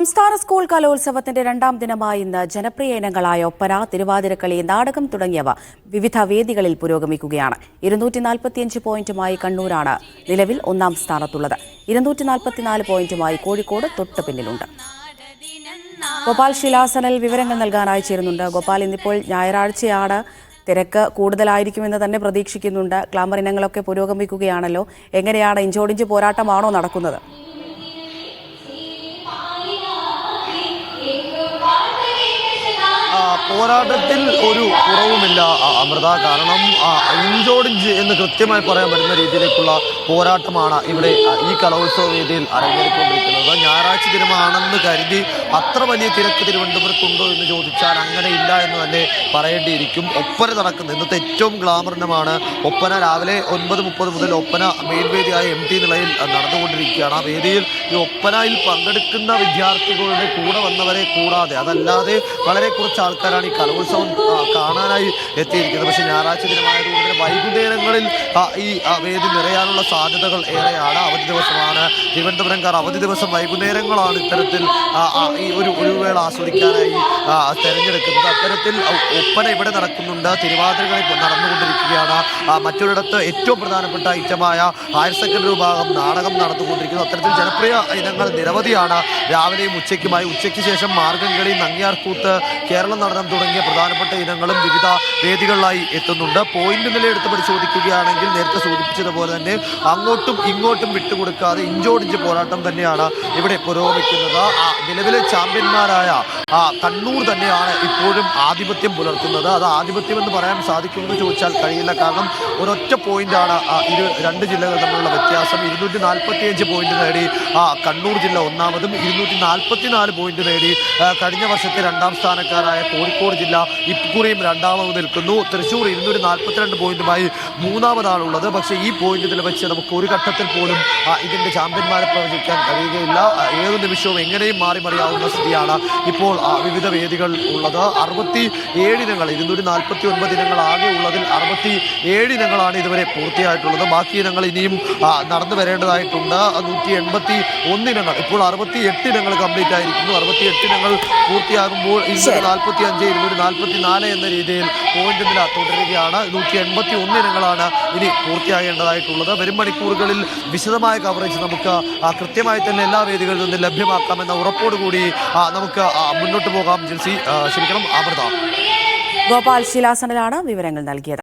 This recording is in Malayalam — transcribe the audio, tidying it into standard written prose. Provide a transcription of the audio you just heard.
സംസ്ഥാന സ്കൂൾ കലോത്സവത്തിന്റെ രണ്ടാം ദിനമായ ഇന്ന് ജനപ്രിയ ഇനങ്ങളായ ഒപ്പന, തിരുവാതിരക്കളി, നാടകം തുടങ്ങിയവ വിവിധ വേദികളിൽ പുരോഗമിക്കുകയാണ്. 245 പോയിന്റുമായി കണ്ണൂരാണ് നിലവിൽ ഒന്നാം സ്ഥാനത്തുള്ളത്. 244 പോയിന്റുമായി കോഴിക്കോട് തൊട്ടു പിന്നിലുണ്ട്. ഗോപാൽ ശിലാസനൽ വിവരങ്ങൾ നൽകാനായി ചേരുന്നുണ്ട്. ഗോപാൽ, ഇന്നിപ്പോൾ ഞായറാഴ്ചയാണ്, തിരക്ക് കൂടുതലായിരിക്കുമെന്ന് തന്നെ പ്രതീക്ഷിക്കുന്നുണ്ട്. ക്ലാമർ ഇനങ്ങളൊക്കെ പുരോഗമിക്കുകയാണല്ലോ. എങ്ങനെയാണ്, ഇഞ്ചോടിഞ്ച് പോരാട്ടമാണോ നടക്കുന്നത്? പോരാട്ടത്തിൽ ഒരു കുറവുമില്ല അമൃത. കാരണം ഇഞ്ചോടിഞ്ച് എന്ന് കൃത്യമായി പറയാൻ പറ്റുന്ന രീതിയിലേക്കുള്ള പോരാട്ടമാണ് ഇവിടെ ഈ കലോത്സവ വേദിയിൽ അരങ്ങേറിക്കൊണ്ടിരിക്കുന്നത്. ഞായറാഴ്ച ദിനമാണെന്ന് കരുതി അത്ര വലിയ തിരക്ക് തിരുവനന്തപുരത്തുണ്ടോ എന്ന് ചോദിച്ചാൽ അങ്ങനെ ഇല്ല എന്ന് തന്നെ പറയേണ്ടിയിരിക്കും. ഒപ്പന നടക്കുന്നത് ഇന്നത്തെ ഏറ്റവും ഗ്ലാമറിനമാണ് ഒപ്പന. രാവിലെ 9:30 മുതൽ ഒപ്പന മെയിൻ വേദിയായ MT നിലയിൽ നടന്നുകൊണ്ടിരിക്കുകയാണ്. ആ വേദിയിൽ ഈ ഒപ്പനയിൽ പങ്കെടുക്കുന്ന വിദ്യാർത്ഥികളുടെ കൂടെ വന്നവരെ കൂടാതെ അതല്ലാതെ വളരെ കുറച്ച് ആൾക്കാരാണ് ഈ കലോത്സവം കാണാനായി എത്തിയിരിക്കുന്നത്. പക്ഷേ ഞായറാഴ്ച ദിനമായതുകൊണ്ട് വൈകുന്നേരങ്ങളിൽ ഈ വേദി നിറയാനുള്ള സാധ്യതകൾ ഏറെയാണ്. അവധി ദിവസമാണ്, തിരുവനന്തപുരംകാർ അവധി ദിവസം വൈകുന്നേരങ്ങളാണ് ഇത്തരത്തിൽ ഈ ഒരു വേള ആസ്വദിക്കാനായി തിരഞ്ഞെടുക്കുന്നത്. അത്തരത്തിൽ ഒപ്പന ഇവിടെ നടക്കുന്നുണ്ട്, തിരുവാതിരകളിൽ നടന്നുകൊണ്ടിരിക്കുകയാണ്. മറ്റൊരിടത്ത് ഏറ്റവും പ്രധാനപ്പെട്ട ഐറ്റമായ ഹയർ സെക്കൻഡറി വിഭാഗം നാടകം നടന്നുകൊണ്ടിരിക്കുന്നു. അത്തരത്തിൽ ജനപ്രിയ ഇനങ്ങൾ നിരവധിയാണ്. രാവിലെയും ഉച്ചയ്ക്കുമായി, ഉച്ചയ്ക്ക് ശേഷം മാർഗംകളി, നങ്ങ്യാർകൂത്ത്, കേരള നടനം തുടങ്ങിയ പ്രധാനപ്പെട്ട ഇനങ്ങളും വിവിധ വേദികളിലായി എത്തുന്നുണ്ട്. പോയിന്റ് നിലയെടുത്ത് പരിശോധിക്കുകയാണെങ്കിൽ നേരത്തെ സൂചിപ്പിച്ചതുപോലെ തന്നെ അങ്ങോട്ടും ഇങ്ങോട്ടും വിട്ടുകൊടുക്കാതെ ഇഞ്ചോടിഞ്ച് പോരാട്ടം തന്നെയാണ് ഇവിടെ പുരോഗമിക്കുന്നത്. നിലവിലെ ചാമ്പ്യന്മാരായ കണ്ണൂർ തന്നെയാണ് ഇപ്പോഴും ആധിപത്യം പുലർത്തുന്നത്. അത് ആധിപത്യം എന്ന് പറയാൻ സാധിക്കുമെന്ന് ചോദിച്ചാൽ കഴിയില്ല. കാരണം ഒരൊറ്റ പോയിന്റാണ് രണ്ട് ജില്ലകൾ തമ്മിലുള്ള വ്യത്യാസം. 245 പോയിന്റ് നേടി കണ്ണൂർ ജില്ല ഒന്നാമതും 244 പോയിന്റ് നേടി കഴിഞ്ഞ വർഷത്തെ രണ്ടാം സ്ഥാനക്കാരായ കോഴിക്കോട് ജില്ല ഇക്കുറിയും രണ്ടാമത് നിൽക്കുന്നു. തൃശ്ശൂർ 242 പോയിന്റുമായി മൂന്നാമതാണുള്ളത്. പക്ഷേ ഈ പോയിന്റ് നില വെച്ച് നമുക്ക് ഒരു ഘട്ടത്തിൽ പോലും ഇതിന്റെ ചാമ്പ്യന്മാരെ പ്രവചിക്കാൻ കഴിയുകയില്ല. ഏത് നിമിഷവും എങ്ങനെയും മാറി മറിയാവുന്ന സ്ഥിതിയാണ് ഇപ്പോൾ വിവിധ വേദികൾ ഉള്ളത്. 67 ഇനങ്ങൾ, 249 ഇനങ്ങൾ ആകെ ഉള്ളതിൽ 67 ഇനങ്ങളാണ് ഇതുവരെ പൂർത്തിയായിട്ടുള്ളത്. ബാക്കി ഇനങ്ങൾ ഇനിയും നടന്നു വരേണ്ടതായിട്ടുണ്ട്. 181 ഇനങ്ങൾ, ഇപ്പോൾ 68 ഇനങ്ങൾ കംപ്ലീറ്റ് ആയിരിക്കുന്നു. 68 ഇനങ്ങൾ പൂർത്തിയാകുമ്പോൾ 245, 244 എന്ന രീതിയിൽ പോയിന്റ് നില തുടരുകയാണ്. 181 ഇനങ്ങളാണ് ഇനി പൂർത്തിയാകേണ്ടതായിട്ടുള്ളത്. വരും മണിക്കൂറുകളിൽ വിശദമായ കവറേജ് നമുക്ക് കൃത്യമായി തന്നെ എല്ലാ വേദികളിൽ നിന്നും ലഭ്യമാക്കാമെന്ന ഉറപ്പോടുകൂടി നമുക്ക് മുന്നോട്ട് പോകാം. ജിൽസി, ക്ഷമിക്കണം അമൃത. ഗോപാൽ ശിലാസനലാണ് വിവരങ്ങൾ നൽകിയത്.